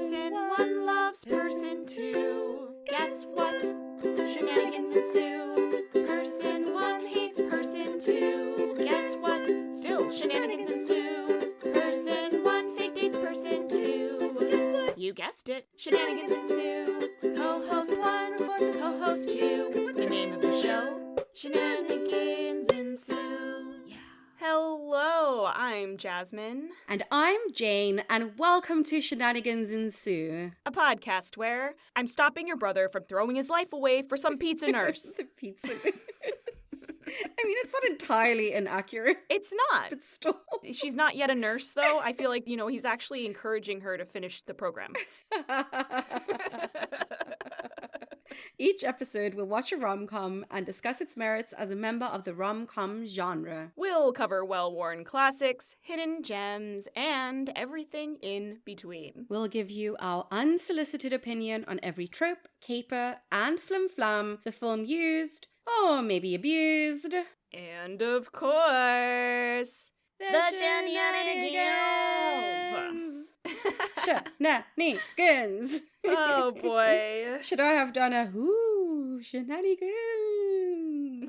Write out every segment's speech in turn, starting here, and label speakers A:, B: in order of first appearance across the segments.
A: Person one loves person two. Guess what? Shenanigans ensue. Person one hates person two. Guess what? Still shenanigans ensue. Person one fake dates person two. Guess what? You guessed it. Shenanigans ensue. Co-host one reports to co-host two. The name of the show? Shenanigans ensue. Yeah. Hello, I'm Jasmine.
B: And I'm Jane, and welcome to Shenanigans Ensue.
A: A podcast where I'm stopping your brother from throwing his life away for some pizza nurse.
B: The pizza nurse. I mean, it's not entirely inaccurate.
A: It's not.
B: But still.
A: She's not yet a nurse, though. I feel like, he's actually encouraging her to finish the program.
B: Each episode, we'll watch a rom-com and discuss its merits as a member of the rom-com genre.
A: We'll cover well-worn classics, hidden gems, and everything in between.
B: We'll give you our unsolicited opinion on every trope, caper, and flim-flam the film used, or maybe abused.
A: And of course, the shenanigans!
B: Shenanigans!
A: Oh boy.
B: Should I have done a shenanigans?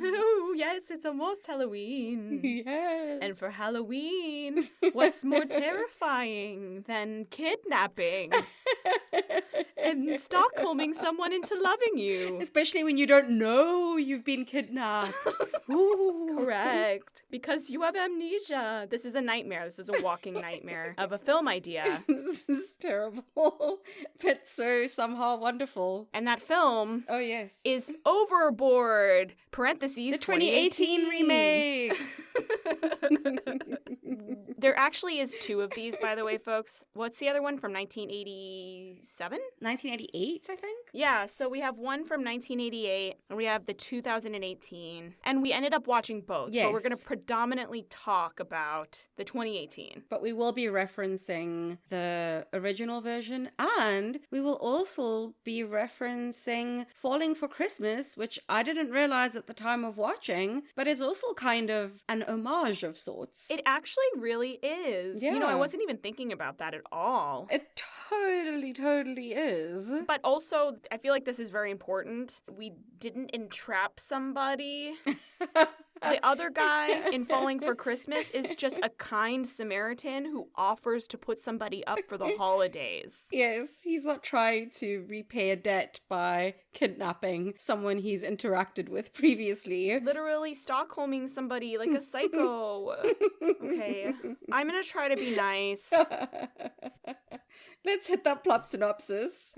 A: Oh, yes, it's almost Halloween.
B: Yes.
A: And for Halloween, what's more terrifying than kidnapping and Stockholming someone into loving you?
B: Especially when you don't know you've been kidnapped. Ooh.
A: Correct. Because you have amnesia. This is a nightmare. This is a walking nightmare of a film idea.
B: This is terrible, but so somehow wonderful.
A: And that film,
B: oh yes,
A: is Overboard, parentheses,
B: the 2018 remake.
A: There actually is two of these, by the way, folks. What's the other one from 1987?
B: 1988, I think?
A: Yeah, so we have one from 1988, and we have the 2018, and we ended up watching both.
B: Yes.
A: But we're going to predominantly talk about the 2018.
B: But we will be referencing the original version, and we will also be referencing Falling for Christmas, which I didn't realize at the time of watching, but is also kind of an homage of sorts.
A: It actually really is.
B: Yeah.
A: I wasn't even thinking about that at all.
B: It totally is.
A: But also, I feel like this is very important. We didn't entrap somebody. The other guy in Falling for Christmas is just a kind Samaritan who offers to put somebody up for the holidays.
B: Yes, he's not trying to repay a debt by kidnapping someone he's interacted with previously.
A: Literally Stockholming somebody like a psycho. Okay, I'm gonna try to be nice.
B: Let's hit that plot synopsis.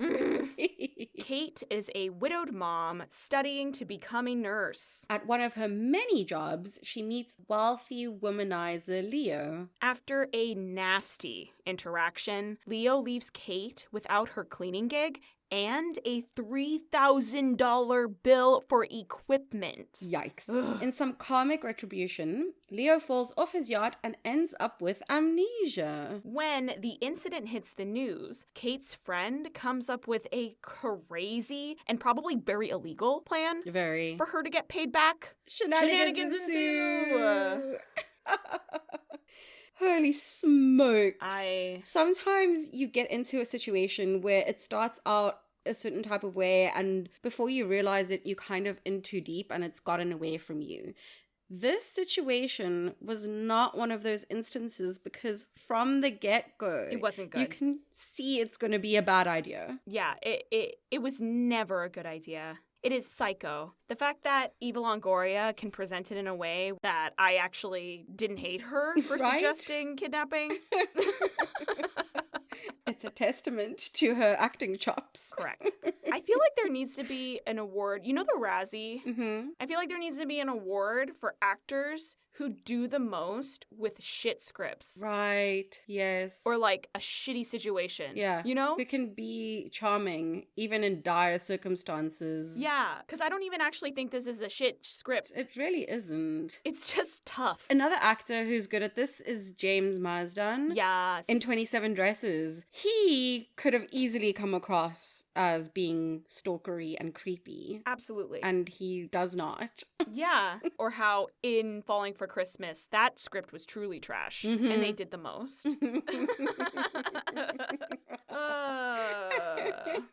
A: Kate is a widowed mom studying to become a nurse.
B: At one of her many jobs, she meets wealthy womanizer Leo.
A: After a nasty interaction, Leo leaves Kate without her cleaning gig and a $3,000 bill for equipment.
B: Yikes.
A: Ugh.
B: In some karmic retribution, Leo falls off his yacht and ends up with amnesia.
A: When the incident hits the news, Kate's friend comes up with a crazy and probably very illegal plan
B: Very.
A: for her to get paid back.
B: Shenanigans
A: ensue.
B: ensue. Holy smokes. Sometimes you get into a situation where it starts out a certain type of way, and before you realize it, you're kind of in too deep and it's gotten away from you. This situation was not one of those instances because from the get-go,
A: It wasn't good.
B: You can see it's going to be a bad idea.
A: Yeah, it was never a good idea. It is psycho. The fact that Eva Longoria can present it in a way that I actually didn't hate her for
B: Right?
A: suggesting kidnapping.
B: It's a testament to her acting chops.
A: Correct. I feel like there needs to be an award. You know the Razzie?
B: Mm-hmm.
A: I feel like there needs to be an award for actors who do the most with shit scripts.
B: Right, yes.
A: Or like a shitty situation.
B: Yeah.
A: You know?
B: Who can be charming, even in dire circumstances.
A: Yeah, because I don't even actually think this is a shit script.
B: It really isn't.
A: It's just tough.
B: Another actor who's good at this is James Marsden.
A: Yes.
B: In 27 Dresses. He could have easily come across as being stalkery and creepy.
A: Absolutely.
B: And he does not.
A: Yeah. Or how in Falling for Christmas, that script was truly trash.
B: Mhm.
A: And they did the most.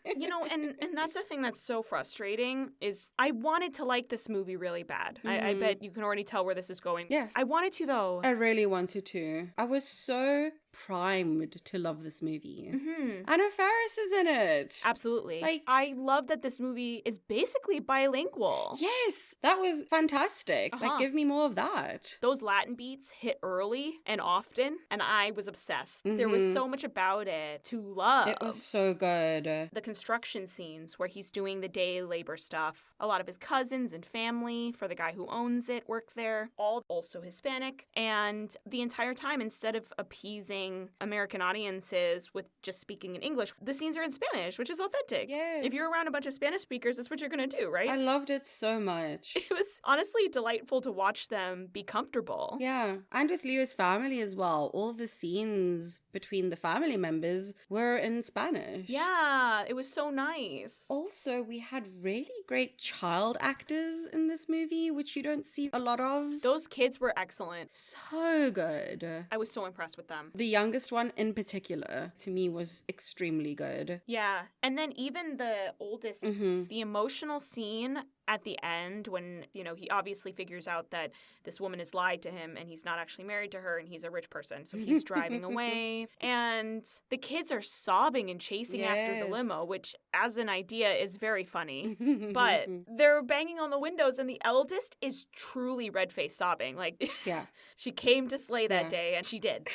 A: And that's the thing that's so frustrating is I wanted to like this movie really bad. I bet you can already tell where this is going.
B: Yeah.
A: I wanted to, though.
B: I really wanted to. I was so primed to love this movie.
A: Mm-hmm.
B: Anna Faris is in it.
A: Absolutely. I love that this movie is basically bilingual.
B: Yes, that was fantastic. Like, give me more of that.
A: Those Latin beats hit early and often, and I was obsessed. There was so much about it to love.
B: It was so good.
A: The construction scenes where he's doing the day labor stuff. A lot of his cousins and family for the guy who owns it work there, all also Hispanic. And the entire time, instead of appeasing American audiences with just speaking in English, the scenes are in Spanish, which is authentic.
B: Yes.
A: If you're around a bunch of Spanish speakers, that's what you're going to do, right?
B: I loved it so much.
A: It was honestly delightful to watch them be comfortable.
B: Yeah. And with Leo's family as well. All the scenes between the family members were in Spanish.
A: Yeah, it was so nice.
B: Also, we had really great child actors in this movie, which you don't see a lot of.
A: Those kids were excellent.
B: So good.
A: I was so impressed with them.
B: The youngest one in particular, to me, was extremely good.
A: Yeah. And then even the oldest, the emotional scene at the end when, he obviously figures out that this woman has lied to him and he's not actually married to her and he's a rich person. So he's driving away and the kids are sobbing and chasing after the limo, which as an idea is very funny. But they're banging on the windows and the eldest is truly red-faced sobbing. Like,
B: yeah,
A: she came to slay that day and she did.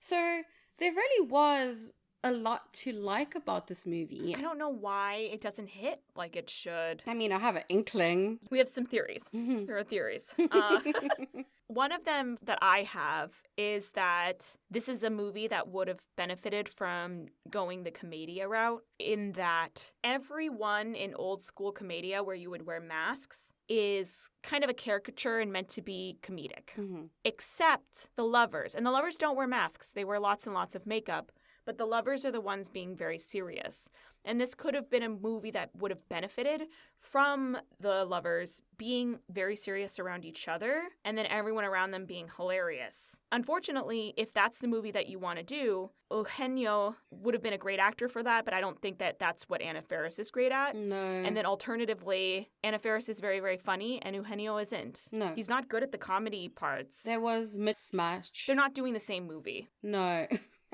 B: So there really was a lot to like about this movie.
A: I don't know why it doesn't hit like it should.
B: I mean, I have an inkling.
A: We have some theories. There are theories. One of them that I have is that this is a movie that would have benefited from going the commedia route, in that everyone in old school commedia where you would wear masks is kind of a caricature and meant to be comedic, except the lovers. And the lovers don't wear masks. They wear lots and lots of makeup. But the lovers are the ones being very serious. And this could have been a movie that would have benefited from the lovers being very serious around each other and then everyone around them being hilarious. Unfortunately, if that's the movie that you want to do, Eugenio would have been a great actor for that, but I don't think that that's what Anna Faris is great at.
B: No.
A: And then alternatively, Anna Faris is very, very funny and Eugenio isn't.
B: No.
A: He's not good at the comedy parts.
B: There was mismatch.
A: They're not doing the same movie.
B: No.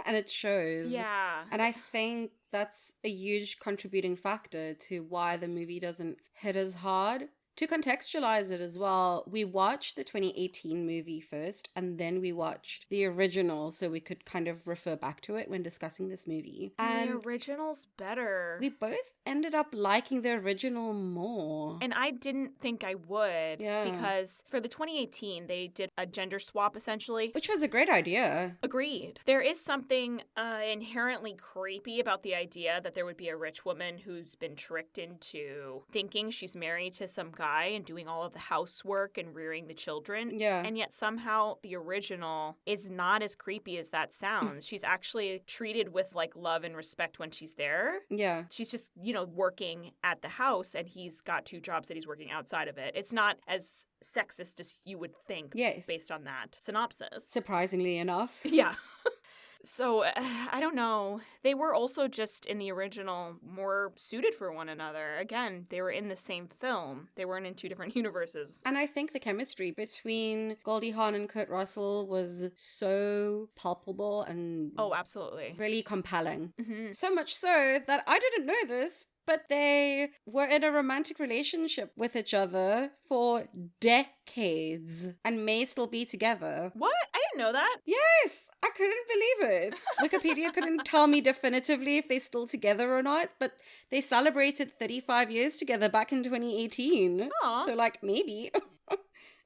B: And it shows.
A: Yeah.
B: And I think that's a huge contributing factor to why the movie doesn't hit as hard. To contextualize it as well, we watched the 2018 movie first, and then we watched the original, so we could kind of refer back to it when discussing this movie.
A: And the original's better.
B: We both ended up liking the original more.
A: And I didn't think I would,
B: Yeah.
A: because for the 2018, they did a gender swap, essentially.
B: Which was a great idea.
A: Agreed. There is something inherently creepy about the idea that there would be a rich woman who's been tricked into thinking she's married to some guy and doing all of the housework and rearing the children.
B: Yeah.
A: And yet somehow the original is not as creepy as that sounds. She's actually treated with like love and respect when she's there.
B: Yeah.
A: She's just, working at the house and he's got 2 jobs that he's working outside of it. It's not as sexist as you would think based on that synopsis.
B: Surprisingly enough.
A: Yeah. So, I don't know. They were also just in the original more suited for one another. Again, they were in the same film. They weren't in 2 different universes.
B: And I think the chemistry between Goldie Hawn and Kurt Russell was so palpable and
A: Oh, absolutely.
B: really compelling.
A: Mm-hmm.
B: So much so that I didn't know this, but they were in a romantic relationship with each other for decades and may still be together.
A: What? I didn't know that.
B: Yes, I couldn't believe it. Wikipedia couldn't tell me definitively if they're still together or not, but they celebrated 35 years together back in 2018.
A: Aw.
B: So, maybe.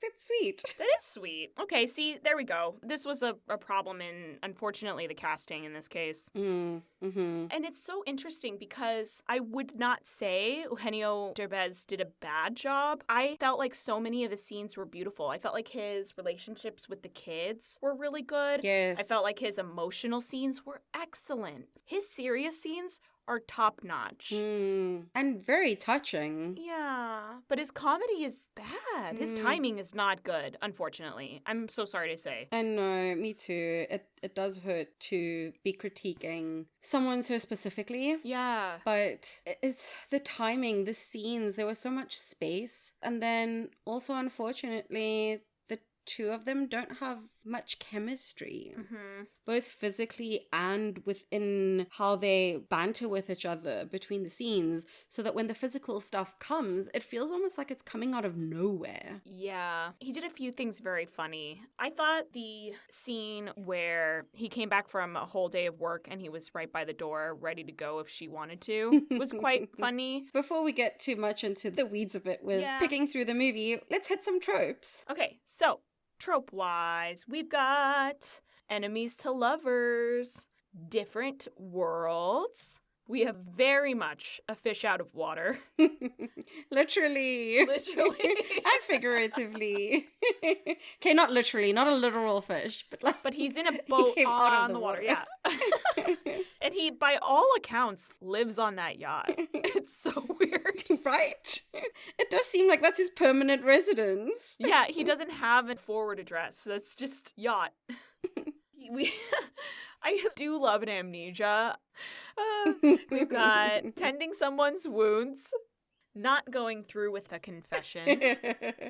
B: That's sweet.
A: That is sweet. Okay, see, there we go. This was a problem in, unfortunately, the casting in this case.
B: Mm-hmm.
A: And it's so interesting because I would not say Eugenio Derbez did a bad job. I felt like so many of his scenes were beautiful. I felt like his relationships with the kids were really good.
B: Yes.
A: I felt like his emotional scenes were excellent. His serious scenes are top-notch.
B: And very touching.
A: Yeah, but his comedy is bad. His timing is not good, unfortunately. I'm so sorry to say.
B: I know, me too. It does hurt to be critiquing someone so specifically.
A: Yeah.
B: But it's the timing, the scenes, there was so much space. And then also, unfortunately, the two of them don't have much chemistry, both physically and within how they banter with each other between the scenes, so that when the physical stuff comes, it feels almost like it's coming out of nowhere.
A: Yeah. He did a few things very funny. I thought the scene where he came back from a whole day of work and he was right by the door, ready to go if she wanted to, was quite funny.
B: Before we get too much into the weeds of it with picking through the movie, let's hit some tropes.
A: Okay, so trope-wise, we've got enemies to lovers, different worlds. We have very much a fish out of water.
B: Literally.
A: Literally.
B: And figuratively. Okay, not literally, not a literal fish, but like...
A: But he's in a boat
B: he came out of
A: on the water, yeah. And he, by all accounts, lives on that yacht. It's so weird.
B: Right? It does seem like that's his permanent residence.
A: Yeah, he doesn't have a forward address. That's just yacht. I do love an amnesia. We've got tending someone's wounds, not going through with a confession.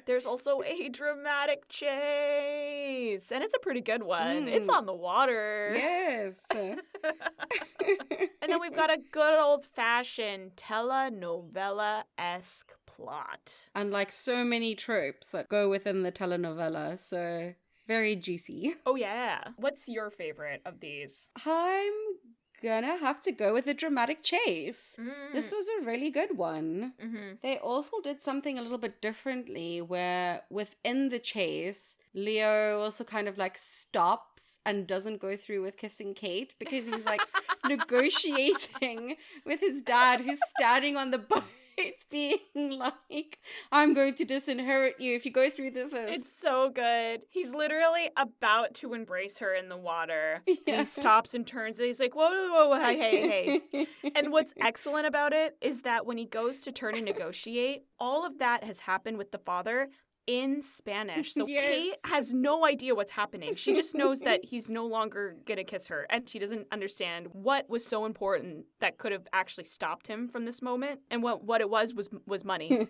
A: There's also a dramatic chase, and it's a pretty good one. It's on the water.
B: Yes.
A: And then we've got a good old-fashioned telenovela-esque plot.
B: And like so many tropes that go within the telenovela, so... very juicy.
A: Oh, yeah. What's your favorite of these?
B: I'm gonna have to go with a dramatic chase. This was a really good one. They also did something a little bit differently where within the chase, Leo also kind of like stops and doesn't go through with kissing Kate because he's like negotiating with his dad who's standing on the boat. It's being like, I'm going to disinherit you if you go through this.
A: It's so good. He's literally about to embrace her in the water. Yeah. And he stops and turns and he's like, whoa, whoa, whoa, hey. And what's excellent about it is that when he goes to turn and negotiate, all of that has happened with the father in Spanish. So Kate has no idea what's happening. She just knows that he's no longer gonna kiss her, and she doesn't understand what was so important that could have actually stopped him from this moment. And what it was money.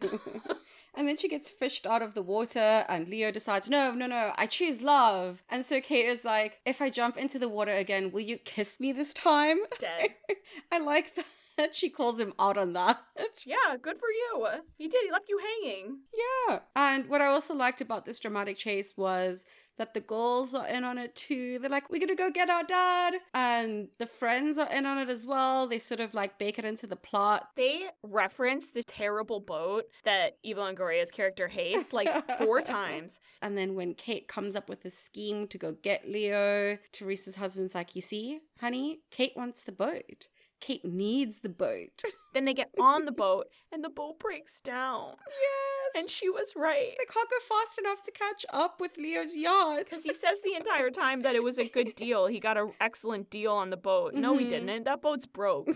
B: And then she gets fished out of the water and Leo decides, no, I choose love. And so Kate is like, if I jump into the water again, will you kiss me this time?
A: Dead.
B: I like that. She calls him out on that.
A: Yeah, good for you. He did. He left you hanging.
B: Yeah. And what I also liked about this dramatic chase was that the girls are in on it too. They're like, we're gonna go get our dad. And the friends are in on it as well. They sort of like bake it into the plot.
A: They reference the terrible boat that Eva Longoria's character hates like 4 times.
B: And then when Kate comes up with a scheme to go get Leo, Teresa's husband's like, you see, honey, Kate wants the boat. Kate needs the boat.
A: Then they get on the boat, and the boat breaks down.
B: Yes!
A: And she was right.
B: They can't go fast enough to catch up with Leo's yacht.
A: Because he says the entire time that it was a good deal. He got an excellent deal on the boat. No, he didn't. That boat's broke.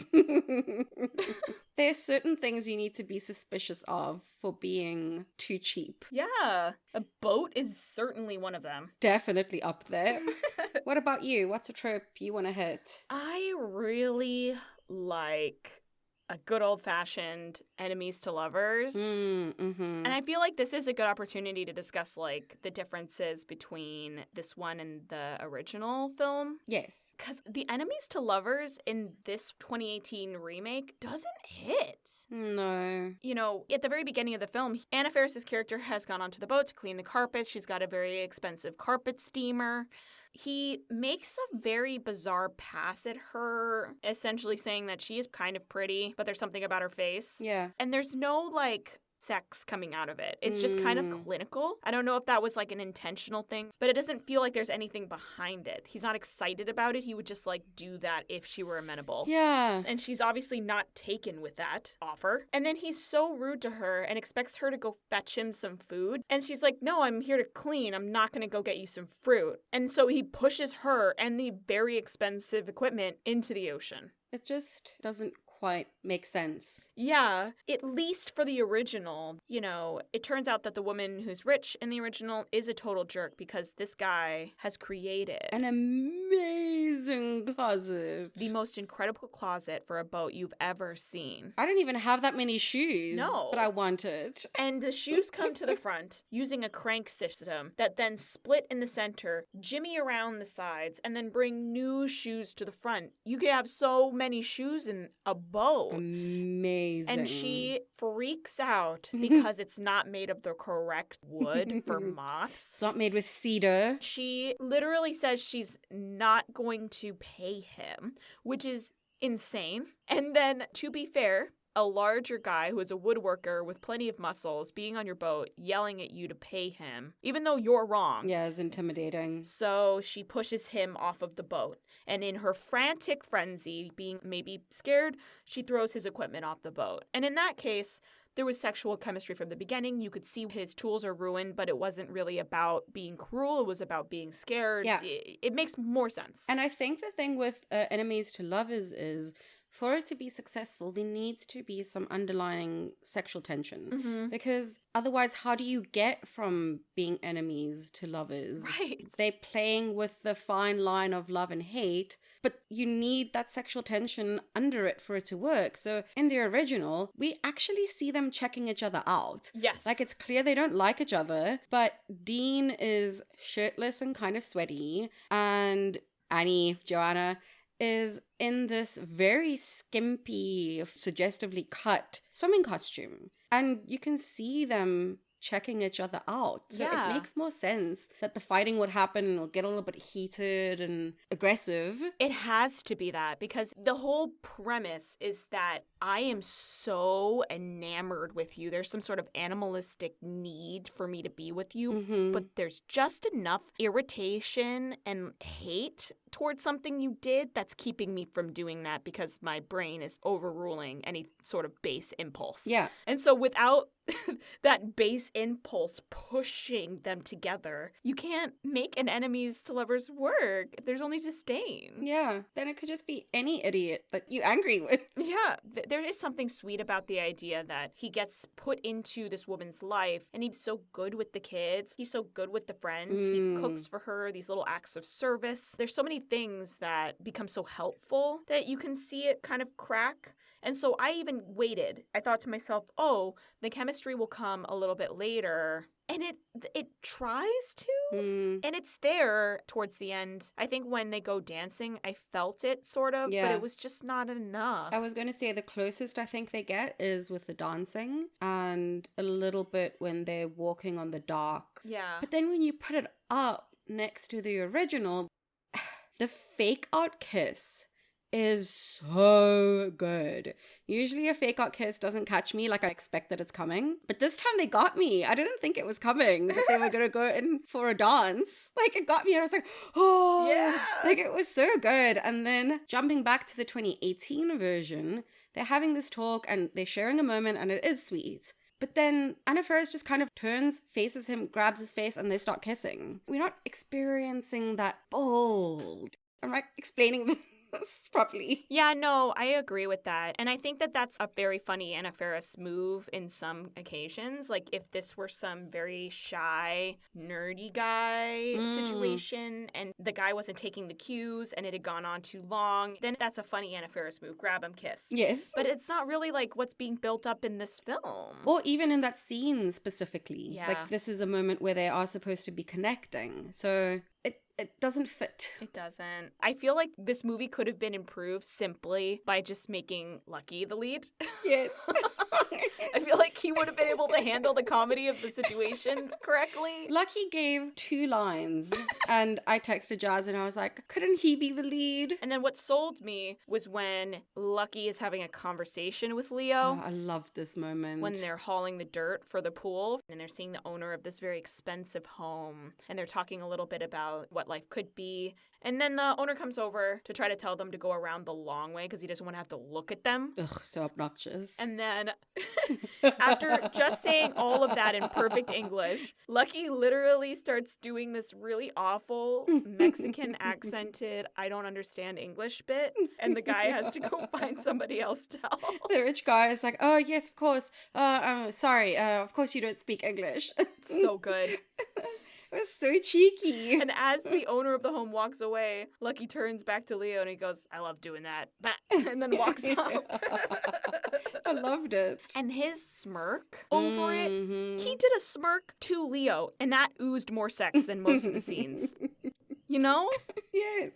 B: There's certain things you need to be suspicious of for being too cheap.
A: Yeah. A boat is certainly one of them.
B: Definitely up there. What about you? What's a trope you want to hit?
A: I really like a good old-fashioned enemies to lovers. And I feel like this is a good opportunity to discuss, like, the differences between this one and the original film.
B: Yes.
A: Because the enemies to lovers in this 2018 remake doesn't hit.
B: No.
A: You know, at the very beginning of the film, Anna Faris's character has gone onto the boat to clean the carpets. She's got a very expensive carpet steamer. He makes a very bizarre pass at her, essentially saying that she is kind of pretty, but there's something about her face.
B: Yeah.
A: And there's no, like, sex coming out of it. It's just kind of clinical. I don't know if that was, like, an intentional thing, but it doesn't feel like there's anything behind it. He's not excited about it. He would just, like, do that if she were amenable.
B: Yeah.
A: And she's obviously not taken with that offer. And then he's so rude to her and expects her to go fetch him some food. And she's like, no, I'm here to clean. I'm not going to go get you some fruit. And so he pushes her and the very expensive equipment into the ocean.
B: It just doesn't quite make sense.
A: Yeah, at least for the original, you know, it turns out that the woman who's rich in the original is a total jerk because this guy has created
B: an amazing closet.
A: The most incredible closet for a boat you've ever seen.
B: I don't even have that many shoes,
A: no,
B: but I want it.
A: And the shoes come to the front using a crank system that then split in the center, jimmy around the sides, and then bring new shoes to the front. You could have so many shoes in a boat.
B: Amazing.
A: And she freaks out because it's not made of the correct wood for moths.
B: It's not made with cedar.
A: She literally says she's not going to pay him, which is insane. And then, to be fair, a larger guy who is a woodworker with plenty of muscles being on your boat, yelling at you to pay him, even though you're wrong.
B: Yeah, it's intimidating.
A: So she pushes him off of the boat. And in her frantic frenzy, being maybe scared, she throws his equipment off the boat. And in that case, there was sexual chemistry from the beginning. You could see his tools are ruined, but it wasn't really about being cruel. It was about being scared.
B: Yeah.
A: It makes more sense.
B: And I think the thing with enemies to lovers is, for it to be successful, there needs to be some underlying sexual tension.
A: Mm-hmm.
B: Because otherwise, how do you get from being enemies to lovers?
A: Right.
B: They're playing with the fine line of love and hate, but you need that sexual tension under it for it to work. So in the original, we actually see them checking each other out.
A: Yes.
B: Like, it's clear they don't like each other, but Dean is shirtless and kind of sweaty, and Annie, Joanna, is in this very skimpy, suggestively cut swimming costume. And you can see them checking each other out. So
A: Yeah.
B: it makes more sense that the fighting would happen and it'll get a little bit heated and aggressive.
A: It has to be that, because the whole premise is that I am so enamored with you. There's some sort of animalistic need for me to be with you,
B: Mm-hmm.
A: but there's just enough irritation and hate towards something you did that's keeping me from doing that, because my brain is overruling any sort of base impulse.
B: Yeah.
A: And so without that base impulse pushing them together, you can't make an enemies to lovers work. There's only disdain.
B: Yeah. Then it could just be any idiot that you're angry with.
A: Yeah, there is something sweet about the idea that he gets put into this woman's life and he's so good with the kids. He's so good with the friends. He cooks for her, these little acts of service. There's so many things that become so helpful that you can see it kind of crack. And so I even waited. I thought to myself, oh, the chemistry will come a little bit later. And it tries to. And it's there towards the end. I think when they go dancing, I felt it sort of,
B: Yeah.
A: but it was just not enough.
B: I was going to say the closest I think they get is with the dancing and a little bit when they're walking on the dock.
A: Yeah.
B: But then when you put it up next to the original, the fake out kiss is so good. Usually a fake out kiss doesn't catch me, like I expect that it's coming. But this time they got me. I didn't think it was coming, that they were going to go in for a dance. Like, it got me and I was like, oh.
A: Yeah.
B: Like, it was so good. And then jumping back to the 2018 version, they're having this talk and they're sharing a moment and it is sweet. But then Anna Faris just kind of turns, faces him, grabs his face, and they start kissing. We're not experiencing that bold. I'm not explaining this properly.
A: Yeah, no, I agree with that. And I think that that's a very funny Anna Faris move in some occasions. Like, if this were some very shy, nerdy guy situation and the guy wasn't taking the cues and it had gone on too long, then that's a funny Anna Faris move. Grab him, kiss.
B: Yes.
A: But it's not really like what's being built up in this film.
B: Or even in that scene specifically.
A: Yeah.
B: Like, this is a moment where they are supposed to be connecting. So it doesn't fit.
A: It doesn't. I feel like this movie could have been improved simply by just making Lucky the lead.
B: Yes.
A: I feel like he would have been able to handle the comedy of the situation correctly.
B: Lucky gave 2 lines, and I texted Jazz and I was like, couldn't he be the lead?
A: And then what sold me was when Lucky is having a conversation with Leo.
B: Oh, I love this moment.
A: When they're hauling the dirt for the pool and they're seeing the owner of this very expensive home and they're talking a little bit about what life could be. And then the owner comes over to try to tell them to go around the long way because he doesn't want to have to look at them.
B: Ugh, so obnoxious.
A: And then After just saying all of that in perfect English, Lucky literally starts doing this really awful Mexican accented, I don't understand English bit, and the guy has to go find somebody else to help.
B: The rich guy is like, oh, yes, of course. I'm sorry. Of course you don't speak English.
A: So good.
B: It was so cheeky.
A: And as the owner of the home walks away, Lucky turns back to Leo and he goes, I love doing that. And then walks off.
B: I loved it.
A: And his smirk over it, he did a smirk to Leo, and that oozed more sex than most of the scenes. You know?
B: Yes.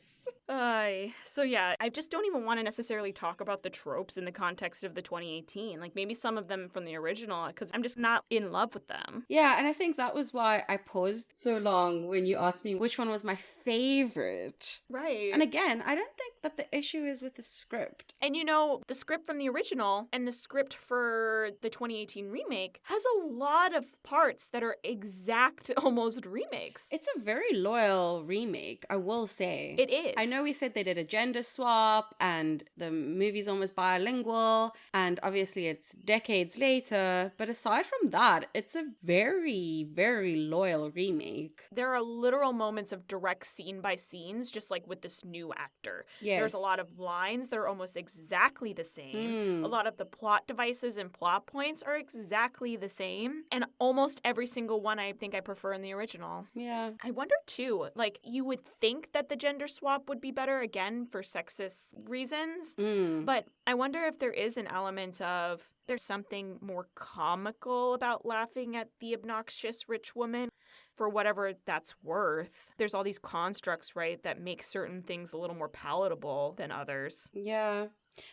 A: So yeah, I just don't even want to necessarily talk about the tropes in the context of the 2018. Like maybe some of them from the original, because I'm just not in love with them.
B: Yeah, and I think that was why I paused so long when you asked me which one was my favorite.
A: Right.
B: And again, I don't think that the issue is with the script.
A: And you know, the script from the original and the script for the 2018 remake has a lot of parts that are exact almost remakes.
B: It's a very loyal remake, I will say.
A: It is.
B: I know we said they did a gender swap and the movie's almost bilingual and obviously it's decades later, but aside from that, it's a very, very loyal remake.
A: There are literal moments of direct scene by scenes, just like with this new actor.
B: Yes.
A: There's a lot of lines that are almost exactly the same. A lot of the plot devices and plot points are exactly the same. And almost every single one I think I prefer in the original.
B: Yeah.
A: I wonder too, like you would think that the gender swap would be better again for sexist reasons, but I wonder if there is an element of there's something more comical about laughing at the obnoxious rich woman. For whatever that's worth, there's all these constructs, right, that make certain things a little more palatable than others.
B: Yeah.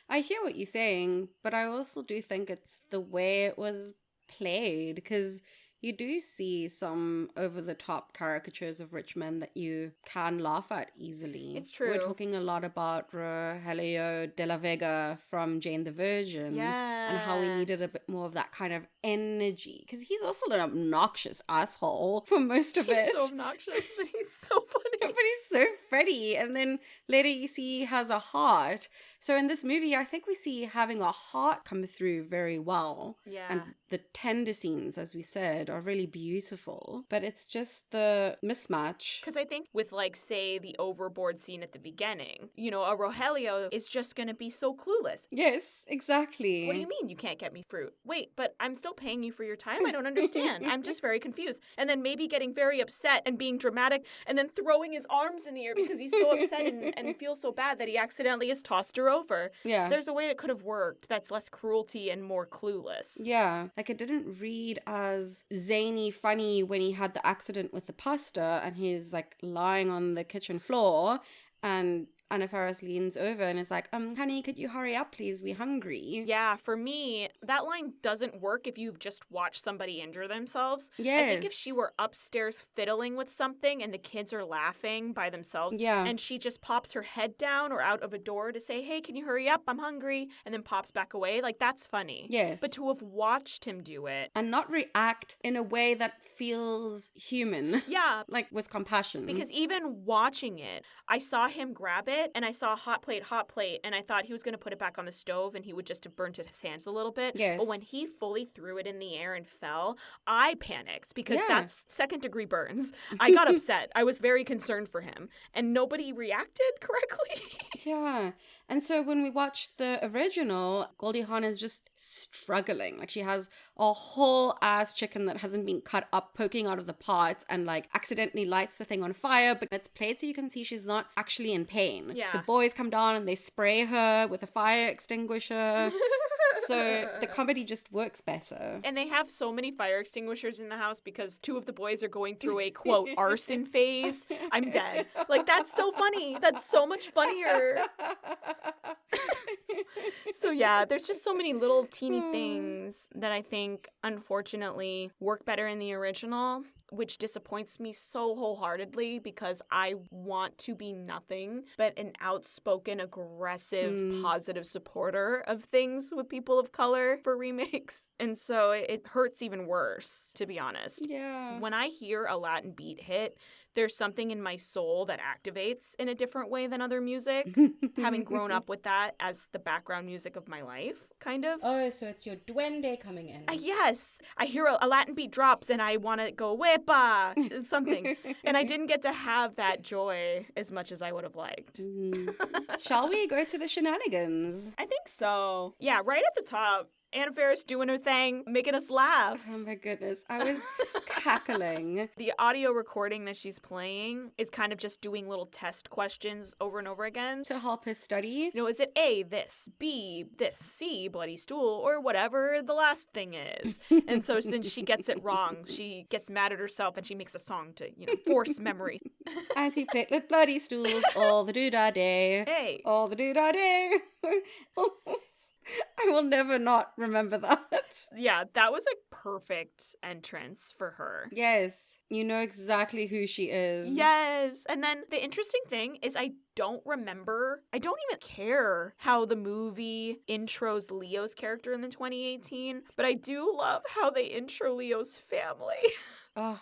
B: I hear what you're saying, but I also do think it's the way it was played, because you do see some over-the-top caricatures of rich men that you can laugh at easily.
A: It's true.
B: We're talking a lot about Rogelio de la Vega from Jane the Virgin.
A: Yes.
B: And how we needed a bit more of that kind of energy. Because he's also an obnoxious asshole for most of it.
A: He's so obnoxious, but he's so funny.
B: But he's so pretty. And then later you see he has a heart. So in this movie, I think we see having a heart come through very well.
A: Yeah.
B: And the tender scenes, as we said, are really beautiful. But it's just the mismatch.
A: Because I think with, like, say, the Overboard scene at the beginning, you know, a Rogelio is just going to be so clueless.
B: Yes, exactly.
A: What do you mean you can't get me fruit? Wait, but I'm still paying you for your time? I don't understand. I'm just very confused. And then maybe getting very upset and being dramatic and then throwing his arms in the air because he's so upset and feels so bad that he accidentally has tossed her over.
B: Yeah.
A: There's a way it could have worked that's less cruelty and more clueless.
B: Yeah. Like, it didn't read as zany funny when he had the accident with the pasta and he's, like, lying on the kitchen floor and Anna Faris leans over and is like, honey, could you hurry up, please? We're hungry.
A: Yeah, for me, that line doesn't work if you've just watched somebody injure themselves.
B: Yes.
A: I think if she were upstairs fiddling with something and the kids are laughing by themselves, and she just pops her head down or out of a door to say, hey, can you hurry up? I'm hungry, and then pops back away, like, that's funny.
B: Yes.
A: But to have watched him do it.
B: And not react in a way that feels human.
A: Yeah.
B: Like, with compassion.
A: Because even watching it, I saw him grab it, and I saw hot plate, and I thought he was going to put it back on the stove, and he would just have burnt his hands a little bit.
B: Yes.
A: But when he fully threw it in the air and fell, I panicked, because that's second-degree burns. I got upset. I was very concerned for him, and nobody reacted correctly.
B: Yeah. And so when we watch the original, Goldie Hawn is just struggling. Like, she has a whole ass chicken that hasn't been cut up poking out of the pot and, like, accidentally lights the thing on fire, but it's played so you can see she's not actually in pain.
A: Yeah.
B: The boys come down and they spray her with a fire extinguisher. So the comedy just works better.
A: And they have so many fire extinguishers in the house because two of the boys are going through a, quote, arson phase. I'm dead. Like, that's so funny. That's so much funnier. So, yeah, there's just so many little teeny things that I think, unfortunately, work better in the original, which disappoints me so wholeheartedly because I want to be nothing but an outspoken, aggressive, positive supporter of things with people of color for remakes. And so it hurts even worse, to be honest.
B: Yeah.
A: When I hear a Latin beat hit, there's something in my soul that activates in a different way than other music, having grown up with that as the background music of my life, kind of.
B: Oh, so it's your duende coming in.
A: Yes. I hear a Latin beat drops and I want to go, wepa, something. And I didn't get to have that joy as much as I would have liked.
B: Shall we go to the shenanigans?
A: I think so. Yeah, right at the top. Anna Faris doing her thing, making us laugh.
B: Oh my goodness, I was cackling.
A: The audio recording that she's playing is kind of just doing little test questions over and over again.
B: To help her study.
A: You know, is it A, this, B, this, C, bloody stool, or whatever the last thing is? And so since she gets it wrong, she gets mad at herself and she makes a song to, force memory.
B: Anti-platelet bloody stools, all the doo-dah-day.
A: Hey.
B: All the doo-dah-day. I will never not remember that.
A: Yeah, that was a perfect entrance for her.
B: Yes, you know exactly who she is.
A: Yes. And then the interesting thing is I don't even care how the movie intros Leo's character in the 2018, but I do love how they intro Leo's family.
B: Oh,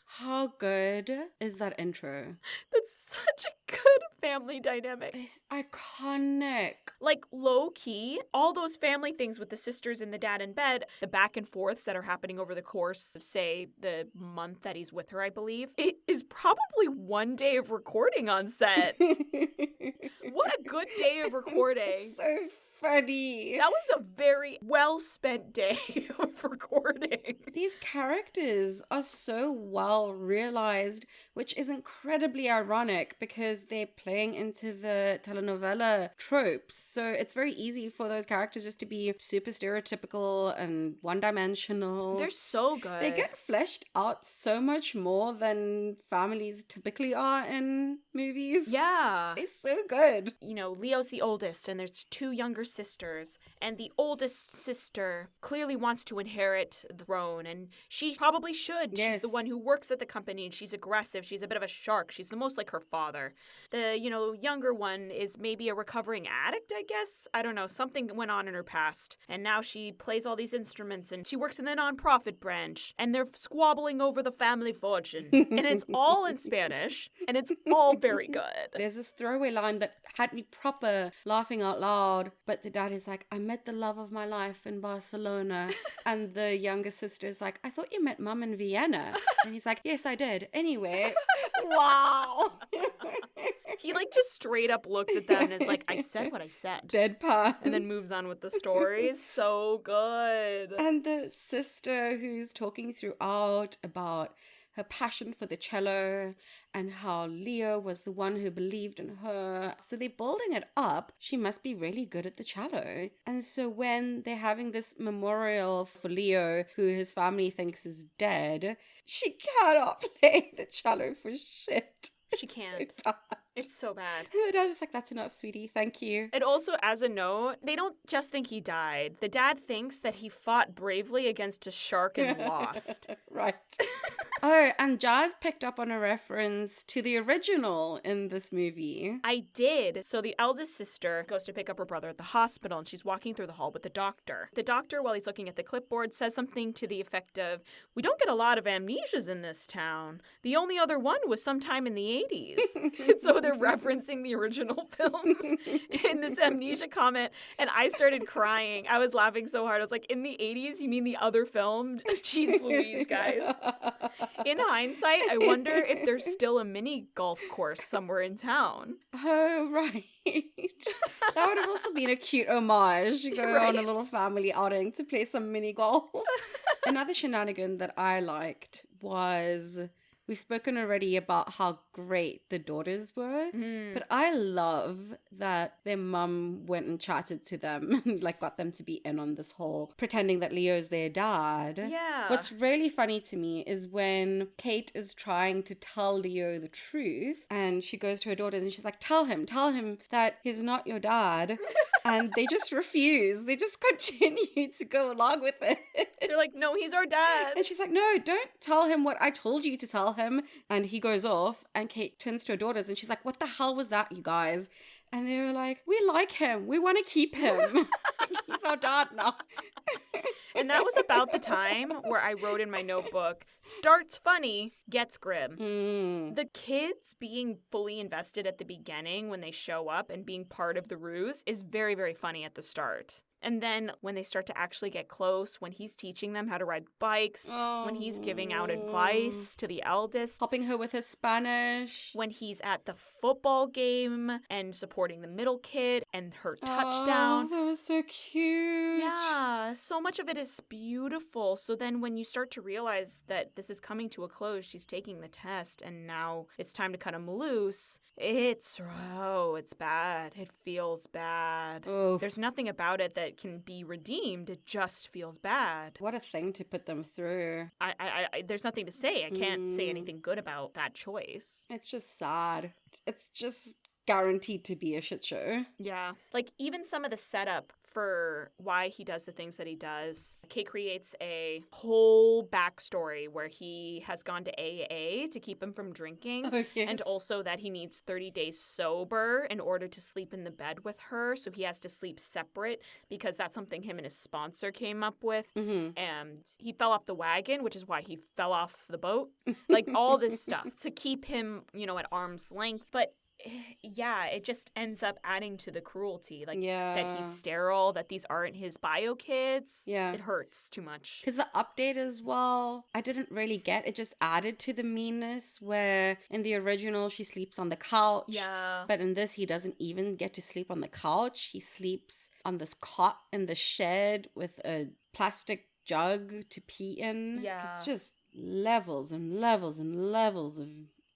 B: how good is that intro?
A: That's such a good family dynamic.
B: It's iconic.
A: Like, low-key, all those family things with the sisters and the dad in bed, the back and forths that are happening over the course of, say, the month that he's with her, I believe, it is probably one day of recording on set. What a good day of recording.
B: So funny.
A: That was a very well-spent day of recording.
B: These characters are so well realized, which is incredibly ironic because they're playing into the telenovela tropes. So it's very easy for those characters just to be super stereotypical and one-dimensional.
A: They're so good.
B: They get fleshed out so much more than families typically are in movies.
A: Yeah.
B: It's so good.
A: Leo's the oldest and there's two younger sisters, and the oldest sister clearly wants to inherit the throne, and she probably should.
B: Yes.
A: She's the one who works at the company, and she's aggressive. She's a bit of a shark. She's the most like her father. The, younger one is maybe a recovering addict, I guess. I don't know. Something went on in her past, and now she plays all these instruments, and she works in the nonprofit branch, and they're squabbling over the family fortune. And it's all in Spanish, and it's all very good.
B: There's this throwaway line that had me proper laughing out loud, but the dad is like, I met the love of my life in Barcelona. And the younger sister is like, I thought you met mum in Vienna. And he's like, yes, I did. Anyway, wow.
A: He just straight up looks at them and is like, I said what I said.
B: Deadpan.
A: And then moves on with the story. So good.
B: And the sister who's talking throughout about her passion for the cello and how Leo was the one who believed in her. So they're building it up. She must be really good at the cello. And so when they're having this memorial for Leo, who his family thinks is dead, she cannot play the cello for shit.
A: She can't.
B: So bad.
A: It's so bad.
B: And I was like, that's enough, sweetie. Thank you.
A: And also, as a note, they don't just think he died. The dad thinks that he fought bravely against a shark and lost.
B: Right. Oh, and Jazz picked up on a reference to the original in this movie.
A: I did. So the eldest sister goes to pick up her brother at the hospital, and she's walking through the hall with the doctor. The doctor, while he's looking at the clipboard, says something to the effect of, we don't get a lot of amnesias in this town. The only other one was sometime in the 80s. So they're referencing the original film in this amnesia comment, and I started crying. I was laughing so hard. I was like, in the 80s? You mean the other film? Jeez Louise, guys. In hindsight, I wonder if there's still a mini golf course somewhere in town.
B: Oh, right. That would have also been a cute homage. Go
A: Right.
B: on a little family outing to play some mini golf. Another shenanigan that I liked was, we've spoken already about how great the daughters were, but I love that their mum went and chatted to them and got them to be in on this whole pretending that Leo's their dad.
A: Yeah.
B: What's really funny to me is when Kate is trying to tell Leo the truth and she goes to her daughters and she's like, tell him that he's not your dad. And they just refuse. They just continue to go along with it.
A: They're like, no, he's our dad.
B: And she's like, no, don't tell him what I told you to tell him. And he goes off, and Kate turns to her daughters and she's like, what the hell was that, you guys? And they were like, we like him. We want to keep him. He's our dad now.
A: And that was about the time where I wrote in my notebook, starts funny, gets grim. The kids being fully invested at the beginning when they show up and being part of the ruse is very, very funny at the start. And then when they start to actually get close, when he's teaching them how to ride bikes, when he's giving out advice to the eldest,
B: helping her with his Spanish,
A: when he's at the football game and supporting the middle kid and her touchdown.
B: Oh, that was so cute.
A: Yeah, so much of it is beautiful. So then when you start to realize that this is coming to a close, she's taking the test and now it's time to cut him loose, it's bad. It feels bad.
B: Oof.
A: There's nothing about it that can be redeemed. It just feels bad.
B: What a thing to put them through.
A: I there's nothing to say. I can't say anything good about that choice.
B: It's just sad. It's just guaranteed to be a shit show.
A: Yeah. Like, even some of the setup for why he does the things that he does. Kay creates a whole backstory where he has gone to AA to keep him from drinking.
B: Oh, yes.
A: And also that he needs 30 days sober in order to sleep in the bed with her. So he has to sleep separate because that's something him and his sponsor came up with. And he fell off the wagon, which is why he fell off the boat. Like, all this stuff to keep him, at arm's length. But yeah, it just ends up adding to the cruelty. Like, that he's sterile, that these aren't his bio kids.
B: Yeah.
A: It hurts too much.
B: Because the update as well, I didn't really get. It just added to the meanness where in the original, she sleeps on the couch.
A: Yeah.
B: But in this, he doesn't even get to sleep on the couch. He sleeps on this cot in the shed with a plastic jug to pee in.
A: Yeah.
B: It's just levels and levels and levels of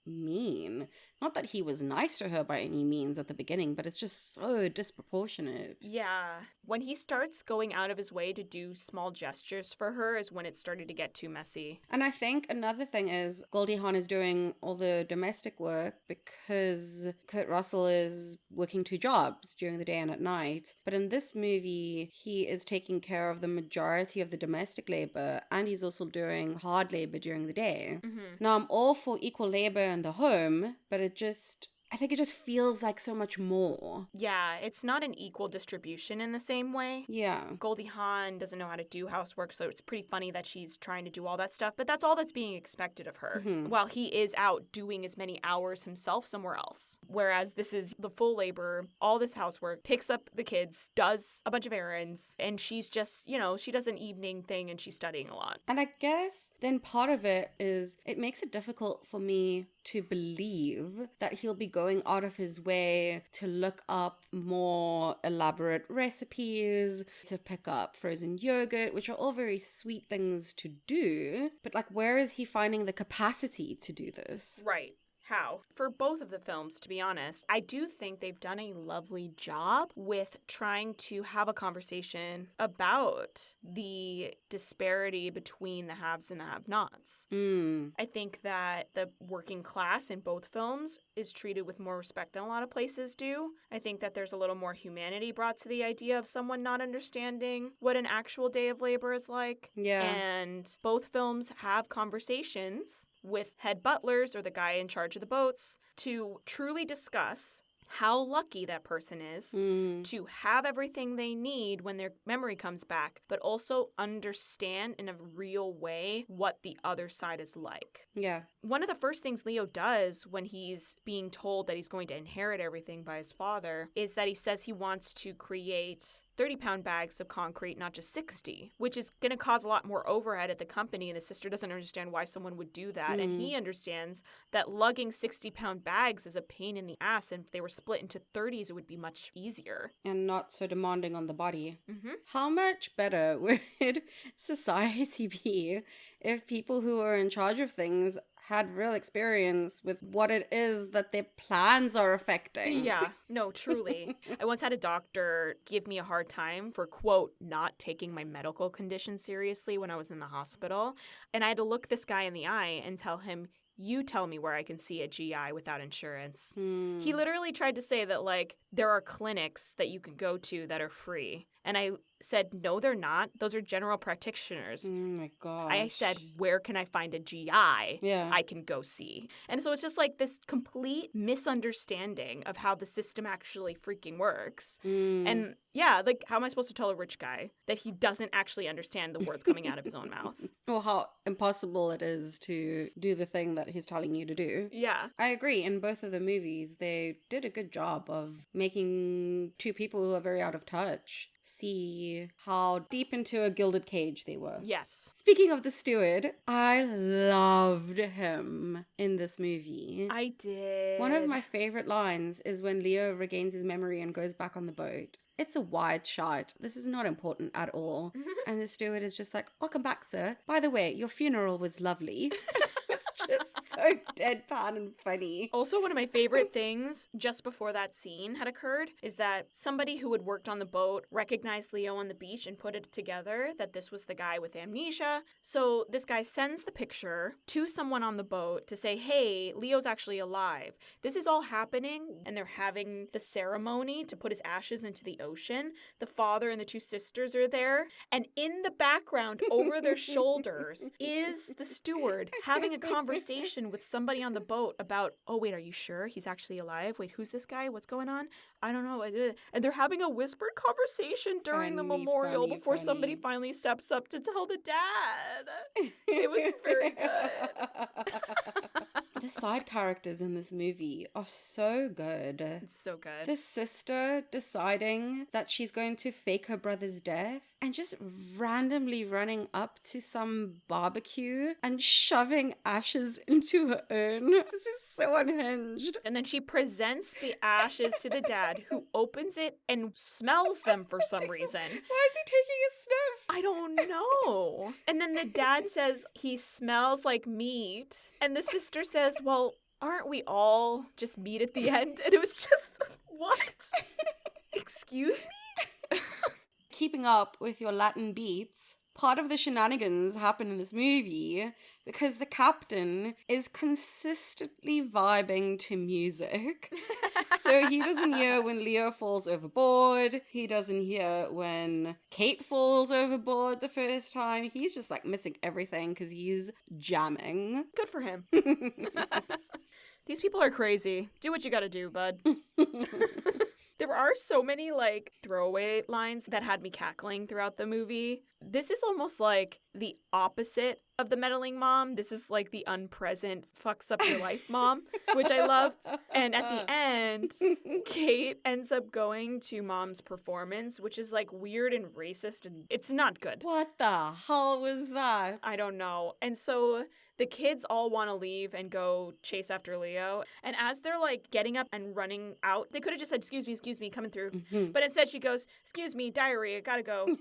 B: mean. Not that he was nice to her by any means at the beginning, but it's just so disproportionate.
A: Yeah. When he starts going out of his way to do small gestures for her is when it started to get too messy.
B: And I think another thing is Goldie Hawn is doing all the domestic work because Kurt Russell is working 2 jobs during the day and at night. But in this movie, he is taking care of the majority of the domestic labor and he's also doing hard labor during the day. Now, I'm all for equal labor in the home, but I think it just feels like so much more.
A: Yeah, it's not an equal distribution in the same way.
B: Yeah.
A: Goldie Hawn doesn't know how to do housework, so it's pretty funny that she's trying to do all that stuff, but that's all that's being expected of her, while he is out doing as many hours himself somewhere else. Whereas this is the full labor, all this housework, picks up the kids, does a bunch of errands, and she's just, she does an evening thing and she's studying a lot.
B: And I guess then part of it is it makes it difficult for me to believe that he'll be going out of his way to look up more elaborate recipes, to pick up frozen yogurt, which are all very sweet things to do. But where is he finding the capacity to do this?
A: Right. How? For both of the films, to be honest, I do think they've done a lovely job with trying to have a conversation about the disparity between the haves and the have-nots. I think that the working class in both films is treated with more respect than a lot of places do. I think that there's a little more humanity brought to the idea of someone not understanding what an actual day of labor is like.
B: Yeah.
A: And both films have conversations with head butlers or the guy in charge of the boats to truly discuss how lucky that person is to have everything they need when their memory comes back, but also understand in a real way what the other side is like.
B: Yeah.
A: One of the first things Leo does when he's being told that he's going to inherit everything by his father is that he says he wants to create 30-pound bags of concrete, not just 60, which is going to cause a lot more overhead at the company. And his sister doesn't understand why someone would do that. And he understands that lugging 60-pound bags is a pain in the ass. And if they were split into 30s, it would be much easier.
B: And not so demanding on the body. How much better would society be if people who are in charge of things had real experience with what it is that their plans are affecting?
A: Yeah, no, truly. I once had a doctor give me a hard time for, quote, not taking my medical condition seriously when I was in the hospital. And I had to look this guy in the eye and tell him, you tell me where I can see a GI without insurance. He literally tried to say that, there are clinics that you can go to that are free. And I said, no, they're not. Those are general practitioners.
B: Oh my gosh.
A: I said, where can I find a GI I can go see? And so it's just this complete misunderstanding of how the system actually freaking works. And Yeah, like, how am I supposed to tell a rich guy that he doesn't actually understand the words coming out of his own mouth?
B: Or how impossible it is to do the thing that he's telling you to do.
A: Yeah.
B: I agree. In both of the movies, they did a good job of making two people who are very out of touch see how deep into a gilded cage they were.
A: Yes.
B: Speaking of the steward, I loved him in this movie.
A: I did.
B: One of my favorite lines is when Leo regains his memory and goes back on the boat. It's a wide shot. This is not important at all. And the steward is just like, welcome back, sir. By the way, your funeral was lovely. It's just so deadpan and funny.
A: Also, one of my favorite things just before that scene had occurred is that somebody who had worked on the boat recognized Leo on the beach and put it together that this was the guy with amnesia. So this guy sends the picture to someone on the boat to say, hey, Leo's actually alive. This is all happening, and they're having the ceremony to put his ashes into the ocean. The father and the two sisters are there, and in the background over their shoulders is the steward having a conversation with somebody on the boat about, oh wait, are you sure he's actually alive? Wait, who's this guy? What's going on? I don't know. And they're having a whispered conversation during the memorial before somebody finally steps up to tell the dad. It was very good.
B: The side characters in this movie are so good.
A: It's so good.
B: The sister deciding that she's going to fake her brother's death and just randomly running up to some barbecue and shoving ashes into her urn. This is so unhinged.
A: And then she presents the ashes to the dad, who opens it and smells them for some reason.
B: Why is he taking a sniff?
A: I don't know. And then the dad says he smells like meat. And the sister says, well, aren't we all just meat at the end? And it was just, what? Excuse me?
B: Keeping up with your Latin beats, part of the shenanigans happen in this movie because the captain is consistently vibing to music. So he doesn't hear when Leo falls overboard. He doesn't hear when Kate falls overboard the first time. He's just like missing everything because he's jamming.
A: Good for him. These people are crazy. Do what you gotta do, bud. There are so many, like, throwaway lines that had me cackling throughout the movie. This is almost like the opposite of the meddling mom. This is like the unpresent, fucks up your life mom, which I loved. And at the end, Kate ends up going to mom's performance, which is, like, weird and racist, and it's not good.
B: What the hell was that?
A: I don't know. And so the kids all want to leave and go chase after Leo. And as they're, like, getting up and running out, they could have just said, excuse me, coming through. Mm-hmm. But instead she goes, excuse me, diarrhea, gotta go.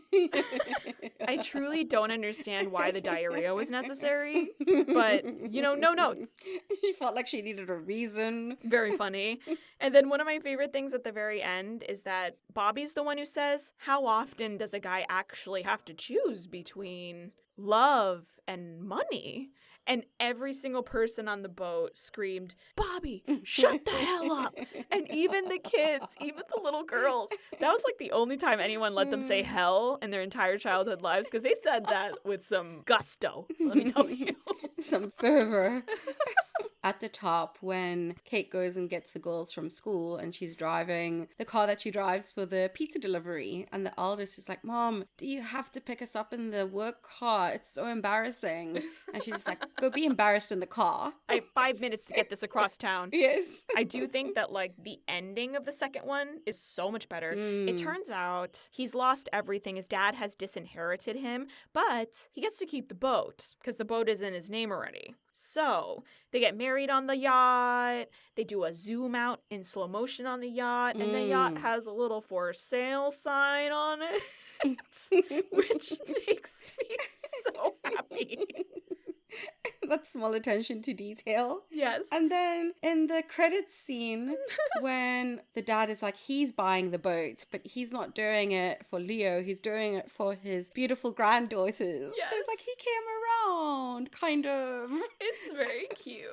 A: I truly don't understand why the diarrhea was necessary. But, you know, no notes.
B: She felt like she needed a reason.
A: Very funny. And then one of my favorite things at the very end is that Bobby's the one who says, how often does a guy actually have to choose between love and money? And every single person on the boat screamed, Bobby, shut the hell up. And even the kids, even the little girls, that was like the only time anyone let them say hell in their entire childhood lives, because they said that with some gusto, let me tell you.
B: Some fervor. At the top, when Kate goes and gets the girls from school and she's driving the car that she drives for the pizza delivery, and the eldest is like, Mom, do you have to pick us up in the work car? It's so embarrassing. And she's just like, go be embarrassed in the car.
A: I have 5 minutes to get this across town.
B: Yes.
A: I do think that, like, the ending of the second one is so much better. It turns out he's lost everything. His dad has disinherited him, but he gets to keep the boat because the boat is in his name already. So they get married on the yacht. They do a zoom out in slow motion on the yacht. And the yacht has a little for sale sign on it, which makes me so happy.
B: That small attention to detail.
A: Yes.
B: And then in the credits scene, when the dad is like, he's buying the boat, but he's not doing it for Leo, he's doing it for his beautiful granddaughters.
A: Yes.
B: So it's like he came around, kind of.
A: It's very cute.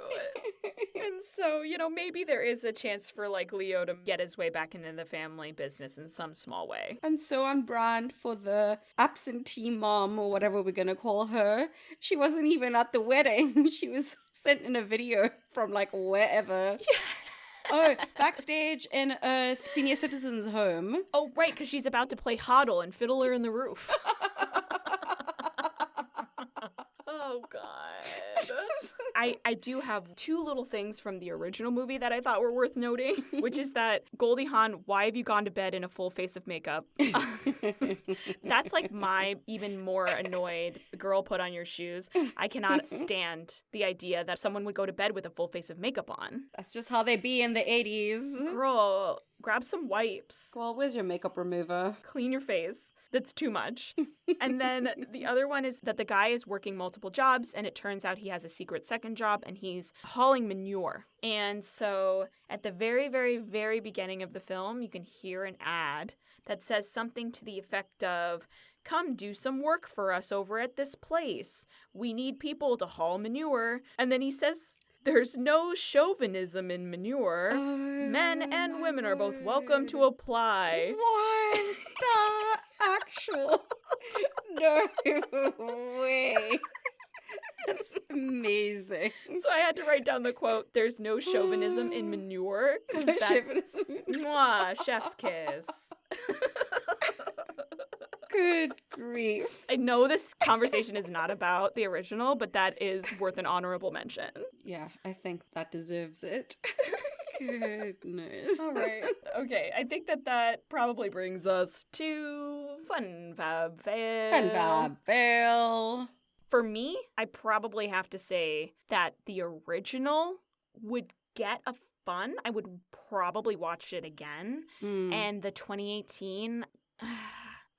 A: And so, you know, maybe there is a chance for, like, Leo to get his way back into the family business in some small way.
B: And so on brand for the absentee mom, or whatever we're going to call her. She wasn't even at the wedding. She was sent in a video from, like, wherever.
A: Yeah.
B: Oh, backstage in a senior citizen's home.
A: Oh, right, because she's about to play Hodel in Fiddler in the Roof. Oh, God. I do have two little things from the original movie that I thought were worth noting, which is that, Goldie Hawn, why have you gone to bed in a full face of makeup? That's like my even more annoyed girl, put on your shoes. I cannot stand the idea that someone would go to bed with a full face of makeup on.
B: That's just how they be in the 80s.
A: Girl, grab some wipes.
B: Well, where's your makeup remover?
A: Clean your face. That's too much. And then the other one is that the guy is working multiple jobs, and it turns out he has a secret second job, and he's hauling manure. And so at the very, very, very beginning of the film, you can hear an ad that says something to the effect of, "Come do some work for us over at this place. We need people to haul manure." And then he says, "There's no chauvinism in manure. Men and women are both welcome to apply."
B: What the actual? No way. That's amazing.
A: So I had to write down the quote, "There's no chauvinism in manure." Because
B: No
A: that's
B: chauvinism.
A: mwah, chef's kiss.
B: Good grief.
A: I know this conversation is not about the original, but that is worth an honorable mention.
B: Yeah, I think that deserves it. Goodness.
A: All right. Okay, I think that probably brings us to Fun Fab Fail.
B: Fun Fab Fail.
A: For me, I probably have to say that the original would get a fun. I would probably watch it again. And the 2018,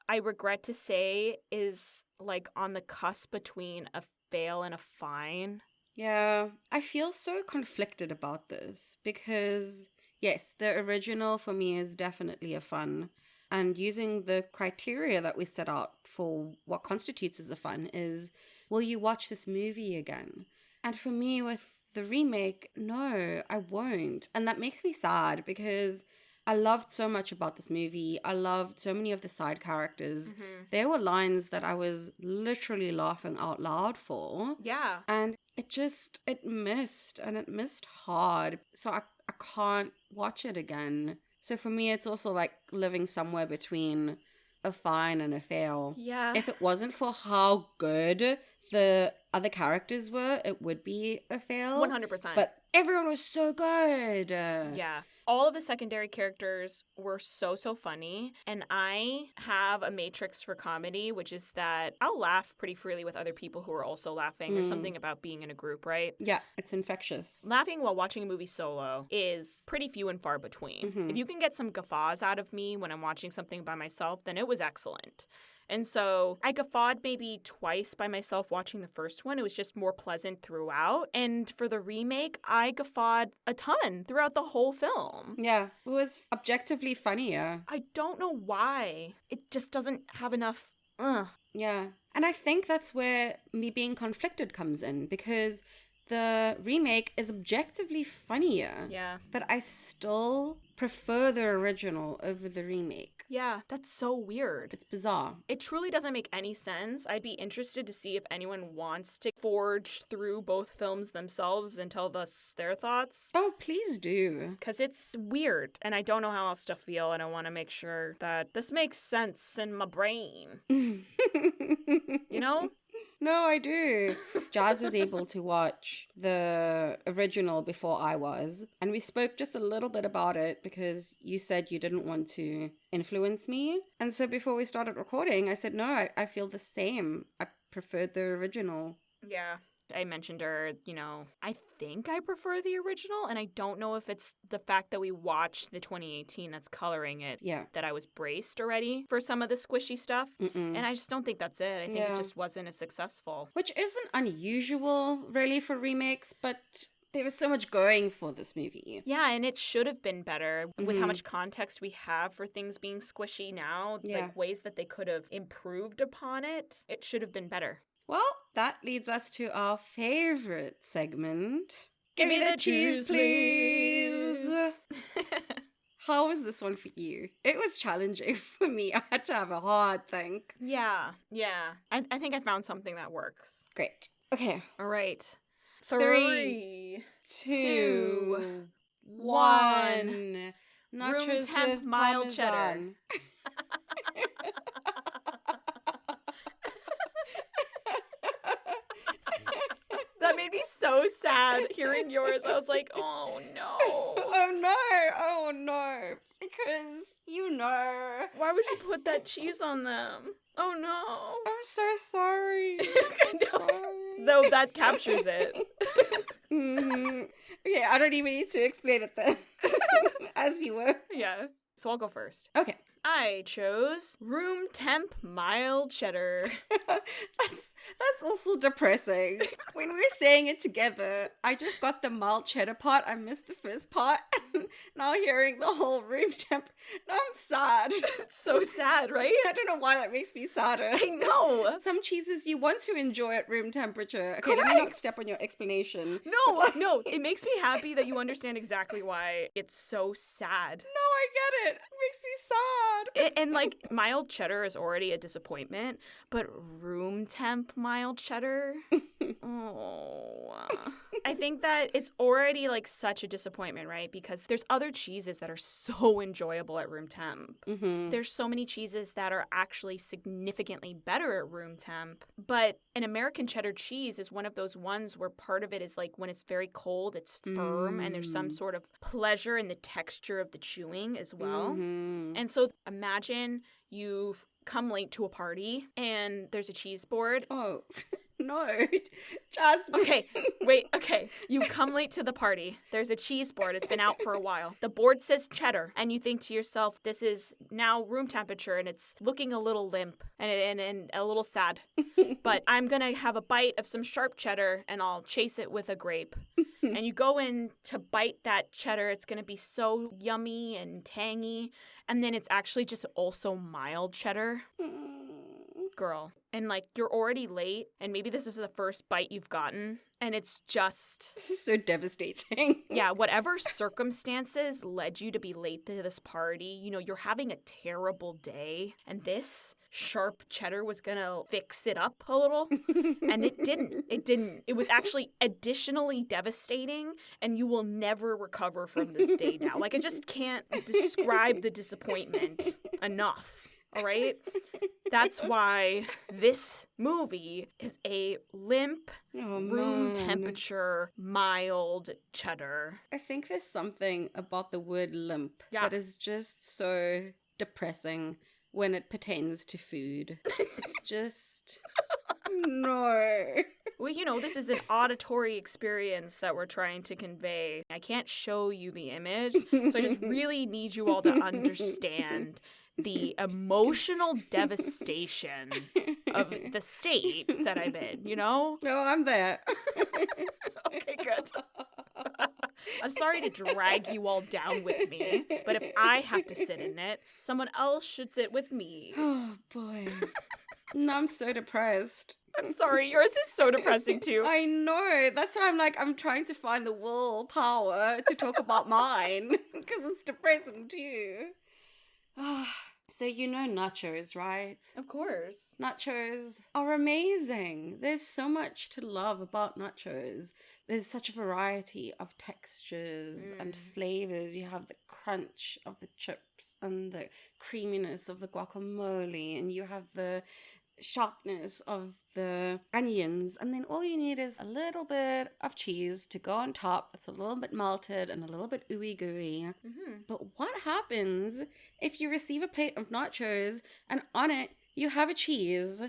A: I regret to say, is like on the cusp between a fail and a fine.
B: Yeah, I feel so conflicted about this because, yes, the original for me is definitely a fun. And using the criteria that we set out for what constitutes as a fun is, will you watch this movie again? And for me, with the remake, no, I won't. And that makes me sad because I loved so much about this movie. I loved so many of the side characters. There were lines that I was literally laughing out loud for.
A: Yeah.
B: And it missed hard. So I can't watch it again. So for me, it's also like living somewhere between a fine and a fail.
A: Yeah.
B: If it wasn't for how good the other characters were, it would be a fail.
A: 100%.
B: But everyone was so good.
A: Yeah. All of the secondary characters were so funny. And I have a matrix for comedy, which is that I'll laugh pretty freely with other people who are also laughing. There's something about being in a group, right?
B: Yeah, it's infectious.
A: Laughing while watching a movie solo is pretty few and far between. If you can get some guffaws out of me when I'm watching something by myself, then it was excellent. And so I guffawed maybe twice by myself watching the first one. It was just more pleasant throughout. And for the remake, I guffawed a ton throughout the whole film.
B: Yeah, it was objectively funnier.
A: I don't know why. It just doesn't have enough.
B: Yeah. And I think that's where me being conflicted comes in because the remake is objectively funnier.
A: Yeah.
B: But I still prefer the original over the remake.
A: Yeah, that's so weird.
B: It's bizarre.
A: It truly doesn't make any sense. I'd be interested to see if anyone wants to forge through both films themselves and tell us their thoughts.
B: Oh, please do.
A: Because it's weird, and I don't know how else to feel, and I want to make sure that this makes sense in my brain. You know?
B: No, I do. Jazz was able to watch the original before I was, and we spoke just a little bit about it because you said you didn't want to influence me. And so before we started recording, I said, no, I feel the same. I preferred the original.
A: Yeah. I mentioned her, I think I prefer the original, and I don't know if it's the fact that we watched the 2018 that's coloring it, that I was braced already for some of the squishy stuff, and I just don't think that's it. I think it just wasn't as successful.
B: Which isn't unusual, really, for remakes, but there was so much going for this movie.
A: Yeah, and it should have been better with how much context we have for things being squishy now, like ways that they could have improved upon it. It should have been better.
B: Well, that leads us to our favorite segment.
A: Give me the cheese, please.
B: How was this one for you? It was challenging for me. I had to have a hard think.
A: Yeah. I think I found something that works.
B: Great. Okay.
A: All right.
B: 3, 2, 1. Nachos
A: Room temp
B: with
A: mild cheddar.
B: Parmesan.
A: That made me so sad hearing yours. I was like, oh no.
B: Oh no. Because,
A: Why would you put that cheese on them? Oh no.
B: I'm so sorry.
A: Though that captures it.
B: Mm-hmm. Okay, I don't even need to explain it then. As you were.
A: Yeah. So I'll go first.
B: Okay.
A: I chose room temp mild cheddar.
B: That's also depressing. When we were saying it together, I just got the mild cheddar part. I missed the first part. Now hearing the whole room temp, now I'm sad.
A: It's so sad, right?
B: I don't know why that makes me sadder.
A: I know.
B: Some cheeses you want to enjoy at room temperature. Okay, let me not step on your explanation.
A: No, it makes me happy that you understand exactly why it's so sad.
B: No, I get it. It makes me sad.
A: And like mild cheddar is already a disappointment, but room temp mild cheddar? I think that it's already like such a disappointment, right? Because there's other cheeses that are so enjoyable at room temp.
B: Mm-hmm.
A: There's so many cheeses that are actually significantly better at room temp. But an American cheddar cheese is one of those ones where part of it is like when it's very cold, it's firm and there's some sort of pleasure in the texture of the chewing as well.
B: Mm-hmm.
A: And so imagine you've come late to a party and there's a cheese board.
B: Oh, no. Jasmine.
A: Okay. You come late to the party. There's a cheese board. It's been out for a while. The board says cheddar. And you think to yourself, this is now room temperature and it's looking a little limp and a little sad. But I'm going to have a bite of some sharp cheddar and I'll chase it with a grape. And you go in to bite that cheddar. It's going to be so yummy and tangy. And then it's actually just also mild cheddar. Girl. And like you're already late and maybe this is the first bite you've gotten and it's just
B: This is so devastating.
A: Yeah, whatever circumstances led you to be late to this party, you're having a terrible day and this sharp cheddar was gonna fix it up a little and it didn't. It was actually additionally devastating and you will never recover from this day now. Like I just can't describe the disappointment enough. All right? That's why this movie is a limp, room temperature, mild cheddar.
B: I think there's something about the word limp that is just so depressing when it pertains to food. It's just... no.
A: Well, this is an auditory experience that we're trying to convey. I can't show you the image, so I just really need you all to understand the emotional devastation of the state that I'm in,
B: No, I'm there.
A: Okay, good. I'm sorry to drag you all down with me, but if I have to sit in it, someone else should sit with me.
B: Oh, boy. No, I'm so depressed.
A: I'm sorry, yours is so depressing too.
B: I know. That's why I'm trying to find the willpower to talk about mine, because it's depressing too. So nachos, right?
A: Of course.
B: Nachos are amazing. There's so much to love about nachos. There's such a variety of textures and flavors. You have the crunch of the chips and the creaminess of the guacamole, and you have the sharpness of the onions, and then all you need is a little bit of cheese to go on top that's a little bit melted and a little bit ooey gooey. But what happens if you receive a plate of nachos and on it you have a cheese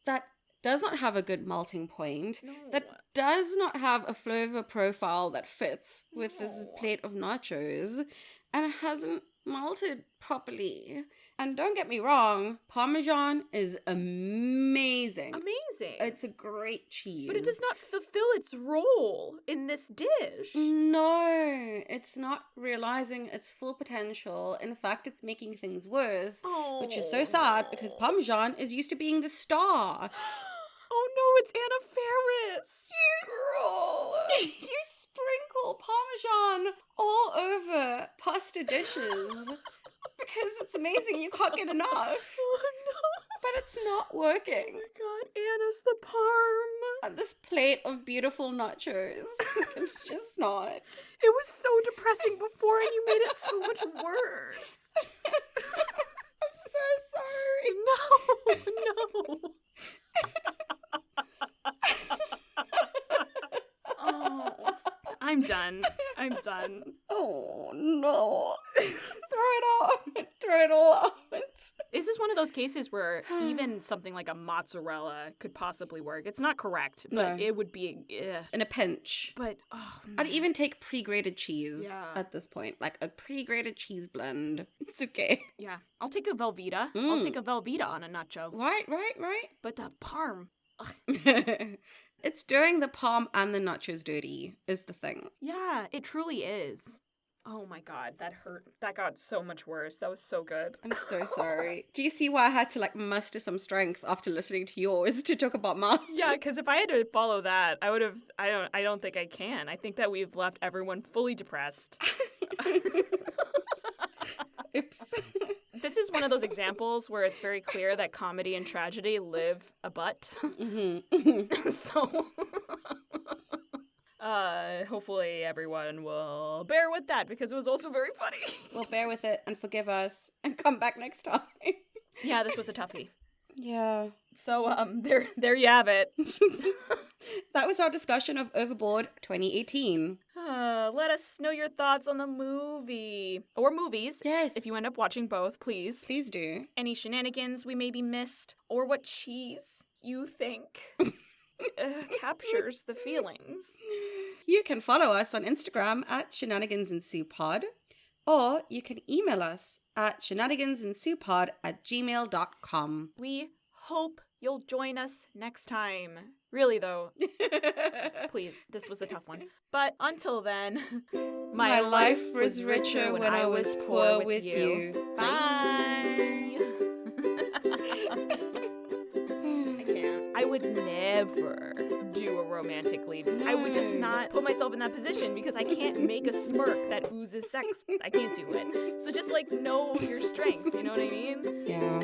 B: that does not have a good melting point, that does not have a flavor profile that fits with this plate of nachos, and hasn't melted properly? And don't get me wrong, Parmesan is amazing.
A: Amazing.
B: It's a great cheese.
A: But it does not fulfill its role in this dish.
B: No, it's not realizing its full potential. In fact, it's making things worse, which is so sad because Parmesan is used to being the star.
A: Oh no, it's Anna Faris.
B: Girl. You sprinkle Parmesan all over pasta dishes. Because it's amazing, you can't get enough.
A: Oh no.
B: But it's not working.
A: Oh my god, Anna's the parm.
B: and this plate of beautiful nachos. It's just not.
A: It was so depressing before, and you made it so much worse.
B: I'm so sorry.
A: No. Oh, I'm done.
B: Oh, no. Throw it all out.
A: This is one of those cases where even something like a mozzarella could possibly work. It's not correct, but it would be
B: in a pinch.
A: But
B: I'd even take pre-grated cheese at this point, like a pre-grated cheese blend. It's okay.
A: Yeah, I'll take a Velveeta. I'll take a Velveeta on a nacho.
B: Right.
A: But the parm.
B: It's doing the parm and the nachos dirty is the thing.
A: Yeah, it truly is. Oh my god, that hurt. That got so much worse. That was so good.
B: I'm so sorry. Do you see why I had to like muster some strength after listening to yours to talk about mine?
A: Yeah, because if I had to follow that, I would have. I don't think I can. I think that we've left everyone fully depressed.
B: Oops.
A: This is one of those examples where it's very clear that comedy and tragedy live a butt.
B: Mm-hmm.
A: So. Hopefully everyone will bear with that because it was also very funny.
B: Well, bear with it and forgive us and come back next time.
A: Yeah, this was a toughie.
B: Yeah.
A: So, there you have it.
B: That was our discussion of Overboard 2018.
A: Let us know your thoughts on the movie. Or movies.
B: Yes.
A: If you end up watching both, please.
B: Please do.
A: Any shenanigans we maybe missed, or what cheese you think captures the feelings.
B: You can follow us on Instagram at shenanigansensuepod, or you can email us at shenanigansensuepod@gmail.com.
A: We hope you'll join us next time. Really, though, please, this was a tough one. But until then, my life was richer when I was poor with you. Bye! I can't. I would never do a romantic lead. I would just not put myself in that position because I can't make a smirk that oozes sex. I can't do it. So just, like, know your strengths, you know what I mean?
B: Yeah.